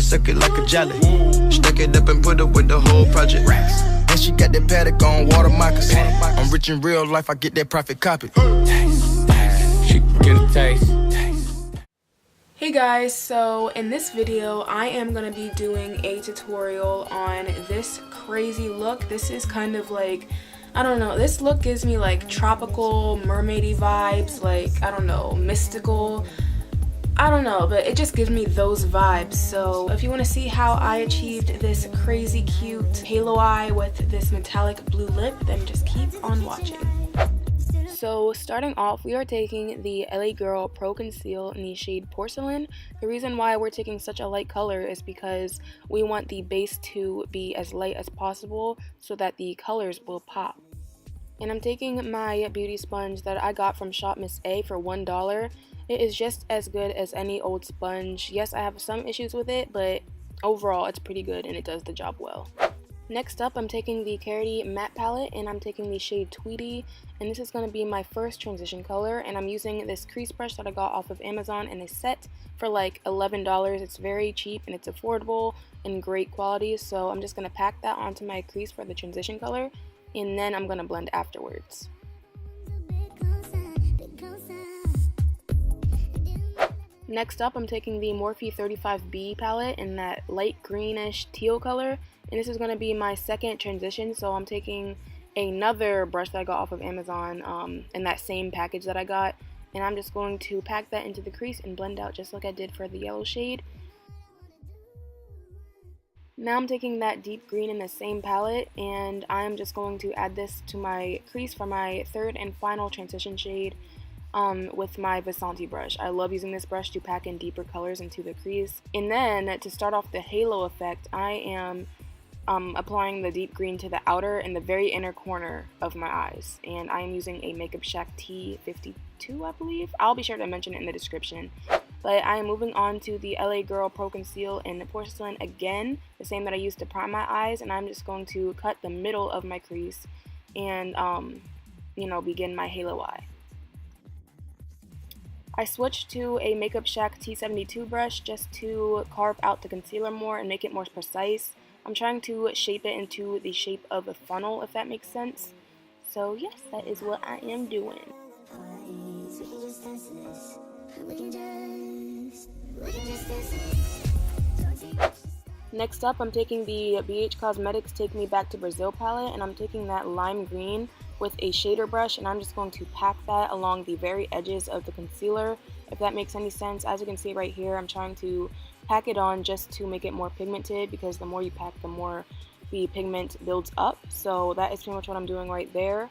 suck it like a jelly. Stuck it up and put it with the whole project. And she got that paddock on water moccasins. I'm rich in real life, I get that profit copy. She get a taste. Hey guys, so in this video I am going to be doing a tutorial on this crazy look. This is kind of like, I don't know, this look gives me like tropical, mermaidy vibes, like, I don't know, mystical, I don't know, but it just gives me those vibes. So if you want to see how I achieved this crazy cute halo eye with this metallic blue lip, then just keep on watching. So starting off, we are taking the LA Girl Pro Conceal in the shade Porcelain. The reason why we're taking such a light color is because we want the base to be as light as possible so that the colors will pop. And I'm taking my beauty sponge that I got from Shop Miss A for $1. It is just as good as any old sponge. Yes, I have some issues with it, but overall it's pretty good and it does the job well. Next up, I'm taking the Carity Matte Palette and I'm taking the shade Tweedy, and this is going to be my first transition color, and I'm using this crease brush that I got off of Amazon in a set for like $11. It's very cheap and it's affordable and great quality, so I'm just going to pack that onto my crease for the transition color, and then I'm going to blend afterwards. Next up, I'm taking the Morphe 35B palette in that light greenish teal color, and this is going to be my second transition, so I'm taking another brush that I got off of Amazon in that same package that I got, and I'm just going to pack that into the crease and blend out just like I did for the yellow shade. Now I'm taking that deep green in the same palette, and I'm just going to add this to my crease for my third and final transition shade with my Vasanti brush. I love using this brush to pack in deeper colors into the crease. And then to start off the halo effect, I am applying the deep green to the outer and the very inner corner of my eyes, and I am using a Makeup Shack T52, I believe. I'll be sure to mention it in the description. But I am moving on to the LA Girl Pro Conceal in Porcelain again, the same that I used to prime my eyes, and I'm just going to cut the middle of my crease and begin my halo eye. I switched to a Makeup Shack T72 brush just to carve out the concealer more and make it more precise. I'm trying to shape it into the shape of a funnel, if that makes sense. So yes, that is what I am doing. Next up, I'm taking the BH Cosmetics Take Me Back to Brazil palette, and I'm taking that lime green with a shader brush, and I'm just going to pack that along the very edges of the concealer, if that makes any sense. As you can see right here, I'm trying to pack it on just to make it more pigmented, because the more you pack, the more the pigment builds up. So that is pretty much what I'm doing right there.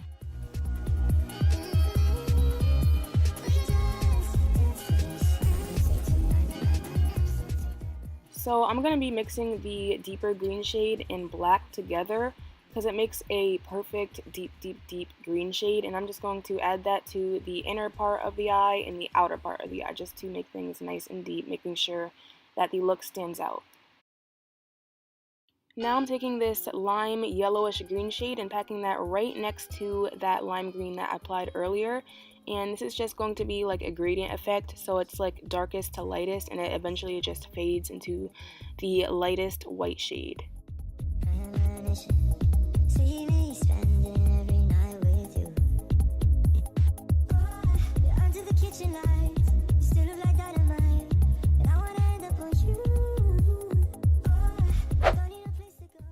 So I'm going to be mixing the deeper green shade and black together, because it makes a perfect deep green shade, and I'm just going to add that to the inner part of the eye and the outer part of the eye just to make things nice and deep, making sure that the look stands out. Now I'm taking this lime yellowish green shade and packing that right next to that lime green that I applied earlier, and this is just going to be like a gradient effect, so it's like darkest to lightest, and it eventually just fades into the lightest white shade.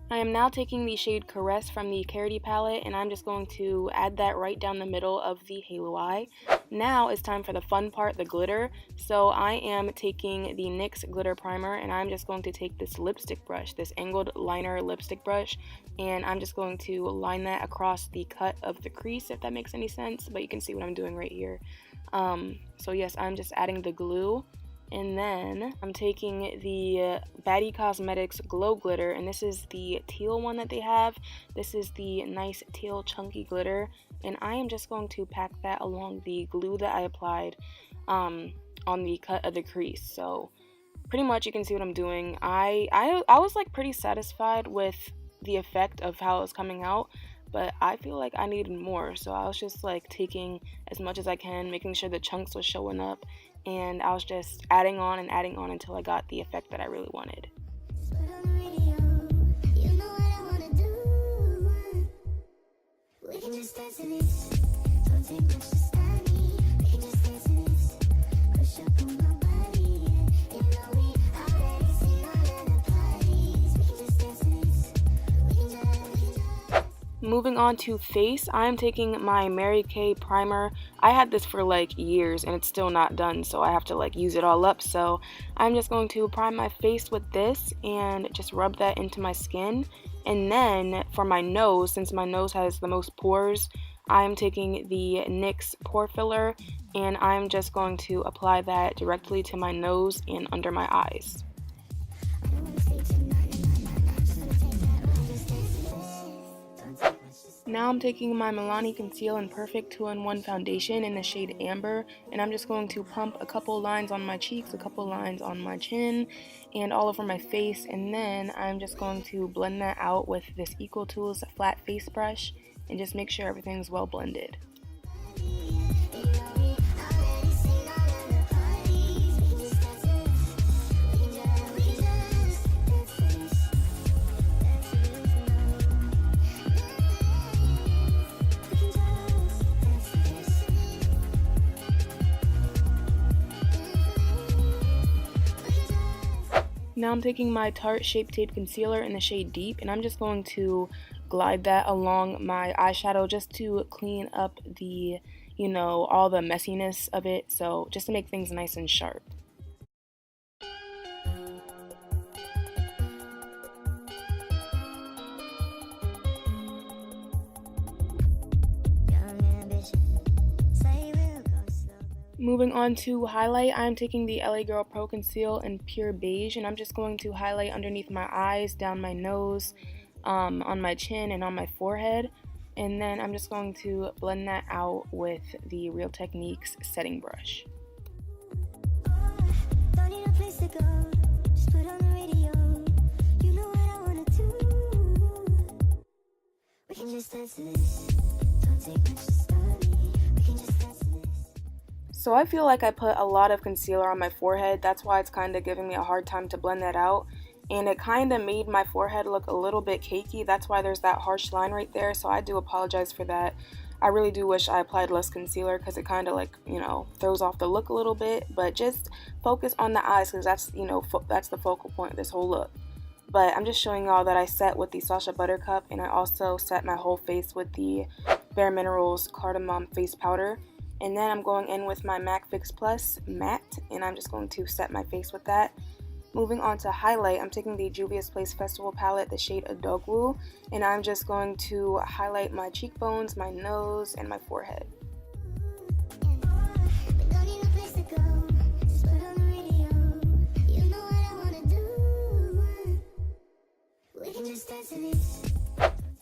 I am now taking the shade Caress from the Carity palette, and I'm just going to add that right down the middle of the halo eye. Now it's time for the fun part, the glitter. So I am taking the NYX Glitter Primer, and I'm just going to take this lipstick brush, this angled liner lipstick brush, and I'm just going to line that across the cut of the crease, if that makes any sense, but you can see what I'm doing right here. So yes, I'm just adding the glue. And then I'm taking the Baddie Cosmetics Glow Glitter, and this is the teal one that they have. This is the nice teal chunky glitter, and I am just going to pack that along the glue that I applied on the cut of the crease. So pretty much you can see what I'm doing. I was like pretty satisfied with the effect of how it was coming out, but I feel like I needed more, so I was just like taking as much as I can, making sure the chunks was showing up, and I was just adding on until I got the effect that I really wanted. Moving on to face, I'm taking my Mary Kay primer. I had this for like years and it's still not done, so I have to like use it all up. So I'm just going to prime my face with this and just rub that into my skin. And then for my nose, since my nose has the most pores, I'm taking the NYX Pore Filler and I'm just going to apply that directly to my nose and under my eyes. Now I'm taking my Milani Conceal and Perfect 2-in-1 foundation in the shade Amber, and I'm just going to pump a couple lines on my cheeks, a couple lines on my chin, and all over my face, and then I'm just going to blend that out with this Equal Tools flat face brush and just make sure everything's well blended. Now I'm taking my Tarte Shape Tape Concealer in the shade Deep, and I'm just going to glide that along my eyeshadow just to clean up the, all the messiness of it, so just to make things nice and sharp. Moving on to highlight, I'm taking the LA Girl Pro Conceal in Pure Beige, and I'm just going to highlight underneath my eyes, down my nose, on my chin, and on my forehead. And then I'm just going to blend that out with the Real Techniques setting brush. So I feel like I put a lot of concealer on my forehead. That's why it's kind of giving me a hard time to blend that out. And it kind of made my forehead look a little bit cakey. That's why there's that harsh line right there. So I do apologize for that. I really do wish I applied less concealer because it kind of like, throws off the look a little bit. But just focus on the eyes because that's, that's the focal point of this whole look. But I'm just showing y'all that I set with the Sacha Buttercup, and I also set my whole face with the Bare Minerals Cardamom Face Powder. And then I'm going in with my MAC Fix Plus Matte, and I'm just going to set my face with that. Moving on to highlight, I'm taking the Juvia's Place Festival palette, the shade Adogwu, and I'm just going to highlight my cheekbones, my nose, and my forehead.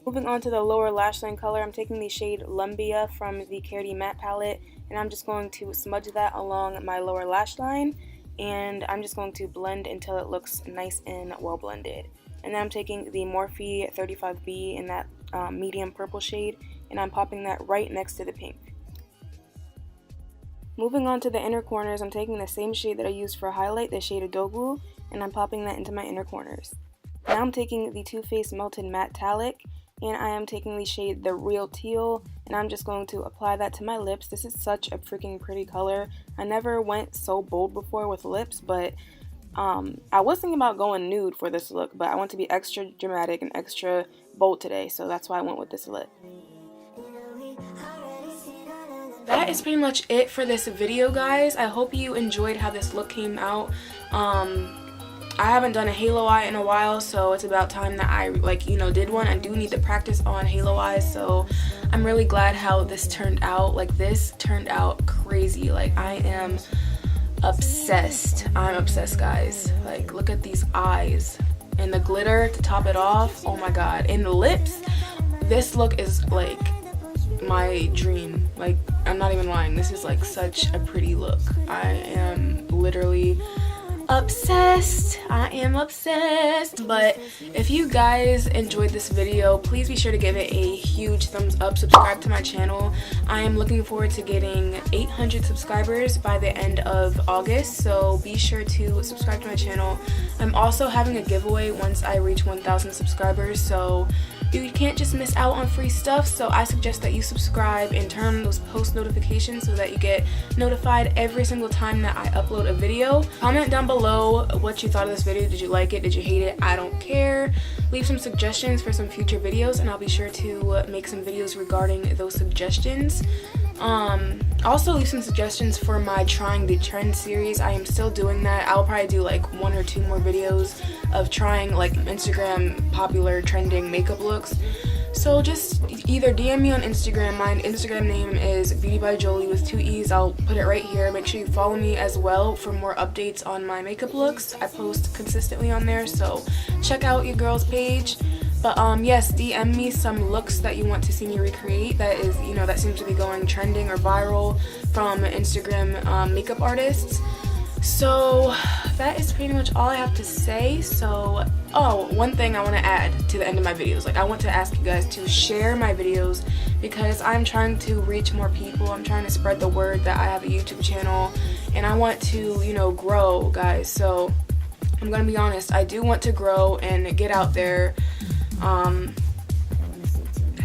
Moving on to the lower lash line color, I'm taking the shade Lumbia from the Cardi Matte palette, and I'm just going to smudge that along my lower lash line, and I'm just going to blend until it looks nice and well blended. And then I'm taking the Morphe 35B in that medium purple shade, and I'm popping that right next to the pink. Moving on to the inner corners, I'm taking the same shade that I used for highlight, the shade Adogwu, and I'm popping that into my inner corners. Now I'm taking the Too Faced Melted Matte-allic, and I am taking the shade The Real Teal, and I'm just going to apply that to my lips. This is such a freaking pretty color. I never went so bold before with lips, but I was thinking about going nude for this look, but I want to be extra dramatic and extra bold today, so that's why I went with this lip. That is pretty much it for this video, guys. I hope you enjoyed how this look came out. I haven't done a halo eye in a while, so it's about time that I did one. I do need to practice on halo eyes, so I'm really glad how this turned out. This turned out crazy. I am obsessed. I'm obsessed, guys. Look at these eyes and the glitter to top it off. Oh my god. And the lips. This look is my dream. I'm not even lying. This is such a pretty look. I am literally obsessed. I am obsessed. But if you guys enjoyed this video, please be sure to give it a huge thumbs up. Subscribe to my channel. I am looking forward to getting 800 subscribers by the end of August, so be sure to subscribe to my channel. I'm also having a giveaway once I reach 1,000 subscribers, so you can't just miss out on free stuff. So I suggest that you subscribe and turn on those post notifications so that you get notified every single time that I upload a video. Comment down below what you thought of this video. Did you like it? Did you hate it? I don't care. Leave some suggestions for some future videos and I'll be sure to make some videos regarding those suggestions. Also leave some suggestions for my Trying the Trend series. I am still doing that. I'll probably do like 1 or 2 more videos of trying like Instagram popular trending makeup looks. So just either DM me on Instagram. My Instagram name is Beauty by Jolie with 2 E's. I'll put it right here. Make sure you follow me as well for more updates on my makeup looks. I post consistently on there, so check out your girl's page. But yes, DM me some looks that you want to see me recreate that is, you know, that seems to be going trending or viral from Instagram makeup artists. So that is pretty much all I have to say. So, oh, one thing I want to add to the end of my videos. Like, I want to ask you guys to share my videos because I'm trying to reach more people. I'm trying to spread the word that I have a YouTube channel and I want to, you know, grow, guys. So I'm gonna be honest, I do want to grow and get out there.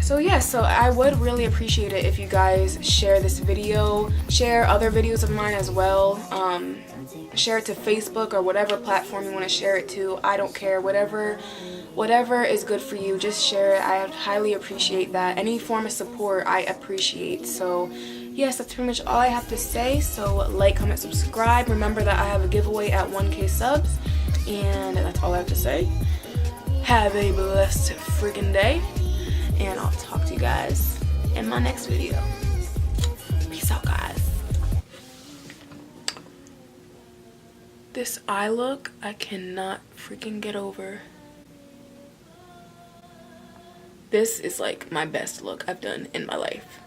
So yeah, so I would really appreciate it if you guys share this video, share other videos of mine as well, share it to Facebook or whatever platform you want to share it to. I don't care, whatever is good for you, just share it. I highly appreciate that. Any form of support I appreciate. So yes, that's pretty much all I have to say. So like, comment, subscribe. Remember that I have a giveaway at 1K subs, and that's all I have to say. Have a blessed freaking day, and I'll talk to you guys in my next video. Peace out, guys. This eye look, I cannot freaking get over. This is like my best look I've done in my life.